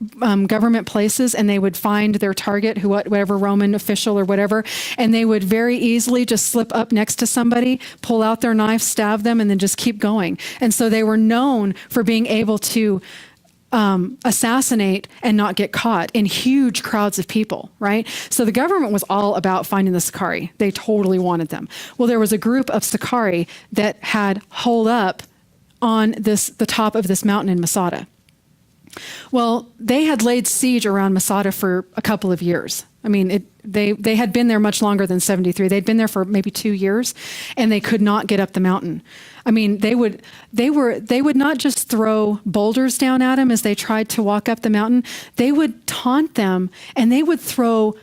government places, and they would find their target, whatever Roman official or whatever, and they would very easily just slip up next to somebody, pull out their knife, stab them, and then just keep going. And so they were known for being able to assassinate and not get caught in huge crowds of people, right? So the government was all about finding the Sicarii. They totally wanted them. Well, there was a group of Sicarii that had holed up on the top of this mountain in Masada. Well, they had laid siege around Masada for a couple of years. I mean, they had been there much longer than 73. They'd been there for maybe 2 years, and they could not get up the mountain. I mean, they would not just throw boulders down at them as they tried to walk up the mountain. They would taunt them, and they would throw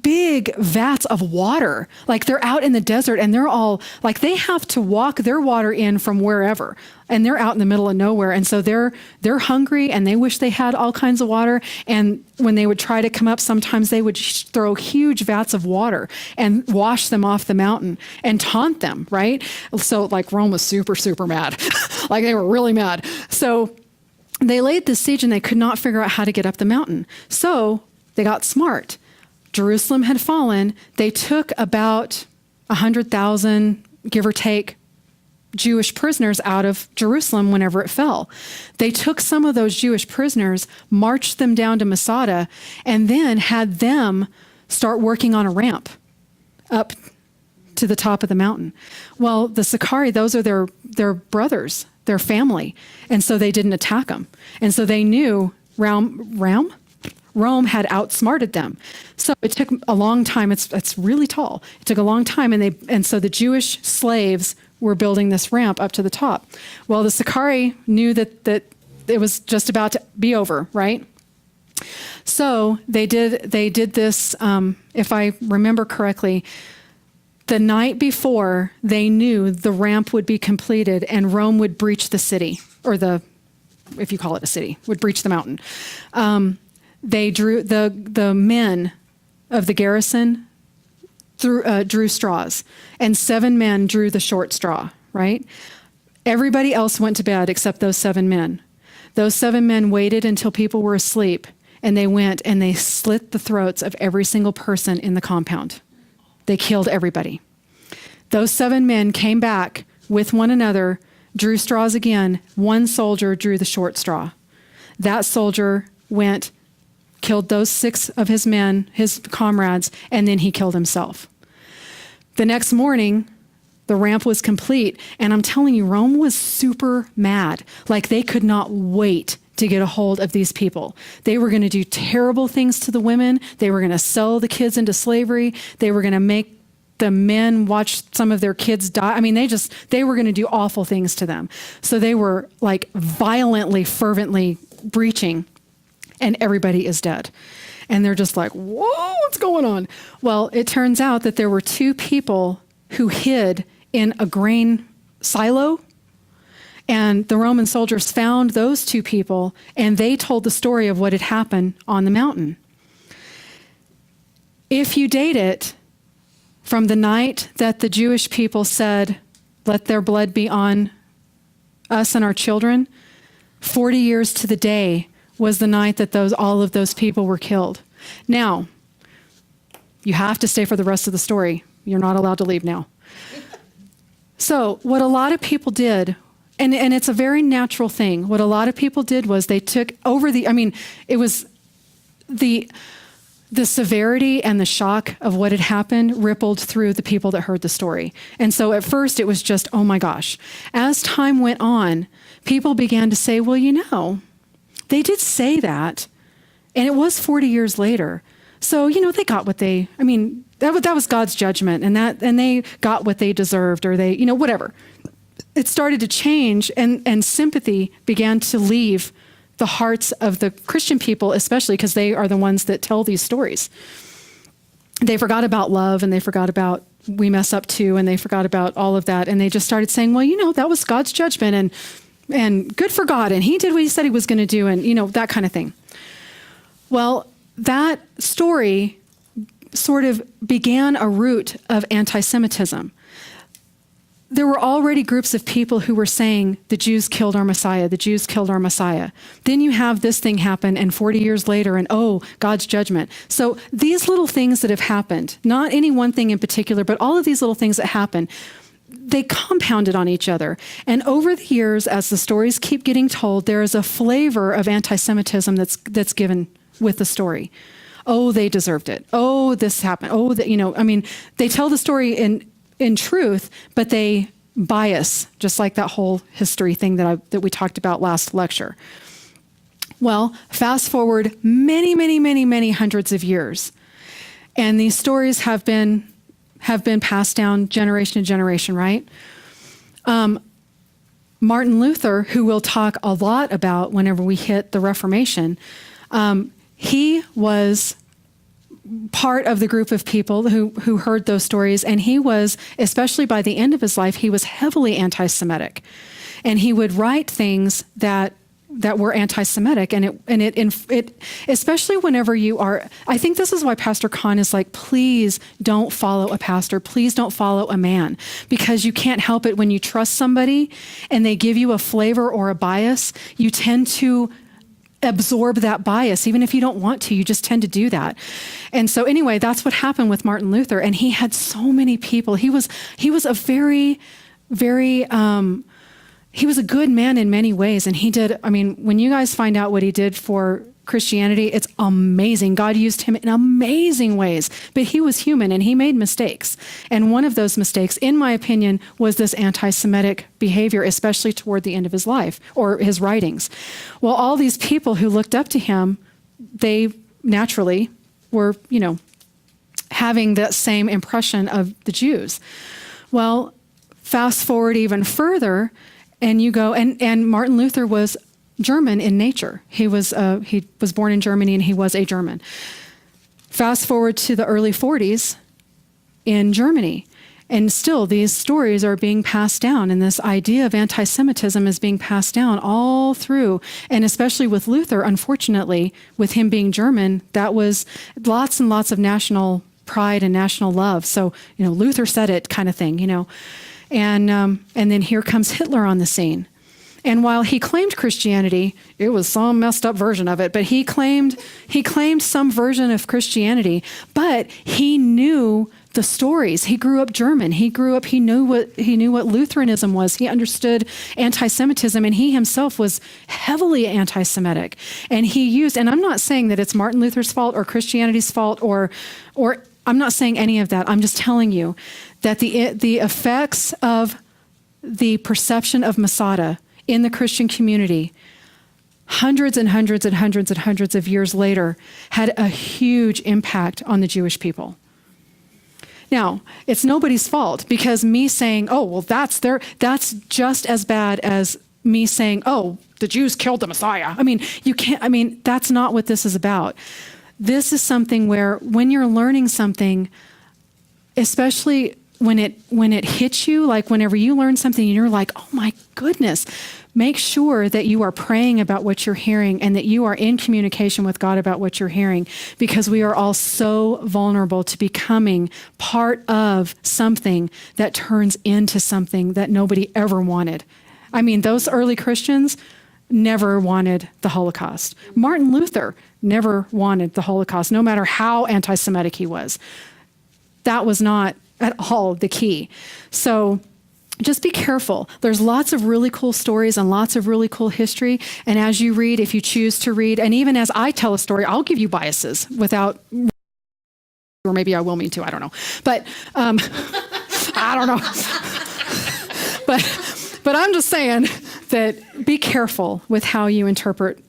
big vats of water. Like they're out in the desert, and they're all like, they have to walk their water in from wherever, and they're out in the middle of nowhere. And so they're hungry, and they wish they had all kinds of water. And when they would try to come up, sometimes they would throw huge vats of water and wash them off the mountain and taunt them, right? So like Rome was super, super mad. Like they were really mad. So they laid this siege, and they could not figure out how to get up the mountain. So they got smart. Jerusalem had fallen. They took about 100,000, give or take, Jewish prisoners out of Jerusalem whenever it fell. They took some of those Jewish prisoners, marched them down to Masada, and then had them start working on a ramp up to the top of the mountain. Well, the Sicarii, those are their brothers, their family, and so they didn't attack them. And so they knew Rome had outsmarted them. So it took a long time. It's really tall. It took a long time, and so the Jewish slaves were building this ramp up to the top. Well, the Sicarii knew that it was just about to be over, right? So they did this, if I remember correctly, the night before they knew the ramp would be completed and Rome would breach the city, or if you call it a city, would breach the mountain. They drew the men of the garrison drew straws, and 7 men drew the short straw, right? Everybody else went to bed except those 7 men. Those 7 men waited until people were asleep, and they went and they slit the throats of every single person in the compound. They killed everybody. Those 7 men came back with one another, drew straws again. One soldier drew the short straw. That soldier went, killed those 6 of his men, his comrades, and then he killed himself. The next morning, the ramp was complete, and I'm telling you, Rome was super mad. Like they could not wait to get a hold of these people. They were going to do terrible things to the women. They were going to sell the kids into slavery. They were going to make the men watch some of their kids die. I mean, they were going to do awful things to them. So they were like violently, fervently breaching, and everybody is dead. And they're just like, whoa, what's going on? Well, it turns out that there were 2 people who hid in a grain silo, and the Roman soldiers found those 2 people, and they told the story of what had happened on the mountain. If you date it from the night that the Jewish people said, let their blood be on us and our children, 40 years to the day was the night that all of those people were killed. Now, you have to stay for the rest of the story. You're not allowed to leave now. So what a lot of people did, and it's a very natural thing, what a lot of people did was they took over it was the severity and the shock of what had happened rippled through the people that heard the story. And so at first it was just, oh my gosh. As time went on, people began to say, well, they did say that, and it was 40 years later. So, they got what that was God's judgment, and they got what they deserved, or they, whatever. It started to change, and sympathy began to leave the hearts of the Christian people, especially because they are the ones that tell these stories. They forgot about love, and they forgot about we mess up too, and they forgot about all of that, and they just started saying, well, that was God's judgment, and good for God, and he did what he said he was going to do, and that kind of thing. Well, that story sort of began a root of anti-Semitism. There were already groups of people who were saying, the Jews killed our Messiah, the Jews killed our Messiah. Then you have this thing happen, and 40 years later, and God's judgment. So these little things that have happened, not any one thing in particular, but all of these little things that happen, they compounded on each other. And over the years, as the stories keep getting told, there is a flavor of anti-Semitism that's given with the story. Oh, they deserved it. Oh, this happened. Oh, they tell the story in truth, but they bias, just like that whole history thing that we talked about last lecture. Well, fast forward many, many, many, many hundreds of years, and these stories have been passed down generation to generation, right? Martin Luther, who we'll talk a lot about whenever we hit the Reformation, he was part of the group of people who heard those stories, and he was, especially by the end of his life, he was heavily anti-Semitic, and he would write things that were anti-Semitic, and it especially whenever you are. I think this is why Pastor Kahn is like, please don't follow a pastor, please don't follow a man, because you can't help it when you trust somebody and they give you a flavor or a bias, you tend to absorb that bias. Even if you don't want to, you just tend to do that. And so anyway, that's what happened with Martin Luther. And he had so many people. He was a very, very, he was a good man in many ways. And he did, when you guys find out what he did for Christianity, it's amazing. God used him in amazing ways, but he was human and he made mistakes. And one of those mistakes, in my opinion, was this anti-Semitic behavior, especially toward the end of his life or his writings. Well, all these people who looked up to him, they naturally were, having that same impression of the Jews. Well, fast forward even further, and you go, and Martin Luther was German in nature. He was born in Germany, and he was a German. Fast forward to the early 40s in Germany, and still these stories are being passed down, and this idea of anti-Semitism is being passed down all through, and especially with Luther, unfortunately, with him being German, that was lots and lots of national pride and national love. So, Luther said it kind of thing, and then here comes Hitler on the scene. And while he claimed Christianity, it was some messed up version of it, but he claimed some version of Christianity, but he knew the stories. He grew up German. He knew what Lutheranism was. He understood anti-Semitism, and he himself was heavily anti-Semitic. And he used, and I'm not saying that it's Martin Luther's fault or Christianity's fault or I'm not saying any of that. I'm just telling you that the effects of the perception of Masada in the Christian community, hundreds and hundreds and hundreds and hundreds of years later, had a huge impact on the Jewish people. Now, it's nobody's fault, because me saying, oh, well, that's just as bad as me saying, oh, the Jews killed the Messiah. That's not what this is about. This is something where when you're learning something, especially when it hits you, like whenever you learn something and you're like, oh my goodness, make sure that you are praying about what you're hearing and that you are in communication with God about what you're hearing, because we are all so vulnerable to becoming part of something that turns into something that nobody ever wanted. I mean, those early Christians never wanted the Holocaust. Martin Luther never wanted the Holocaust, no matter how anti-Semitic he was. That was not at all the key. So just be careful. There's lots of really cool stories and lots of really cool history. And as you read, if you choose to read, and even as I tell a story, I'll give you biases without, or maybe I will mean to, I don't know. But I don't know. But I'm just saying that be careful with how you interpret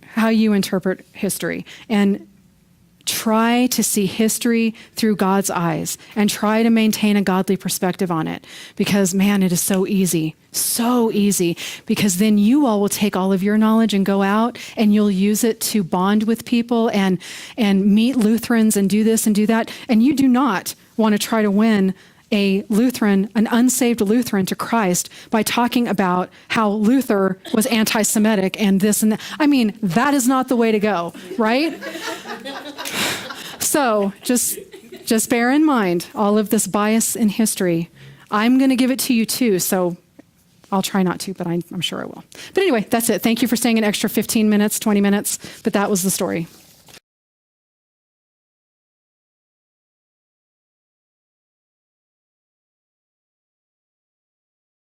history, and try to see history through God's eyes and try to maintain a godly perspective on it, because man, it is so easy, because then you all will take all of your knowledge and go out and you'll use it to bond with people and meet Lutherans and do this and do that. And you do not want to try to win a Lutheran, an unsaved Lutheran, to Christ by talking about how Luther was anti-Semitic and this and that. I mean, that is not the way to go, right? So just bear in mind all of this bias in history. I'm going to give it to you too, so I'll try not to, but I'm sure I will. But anyway, that's it. Thank you for staying an extra 15 minutes, 20 minutes, but that was the story.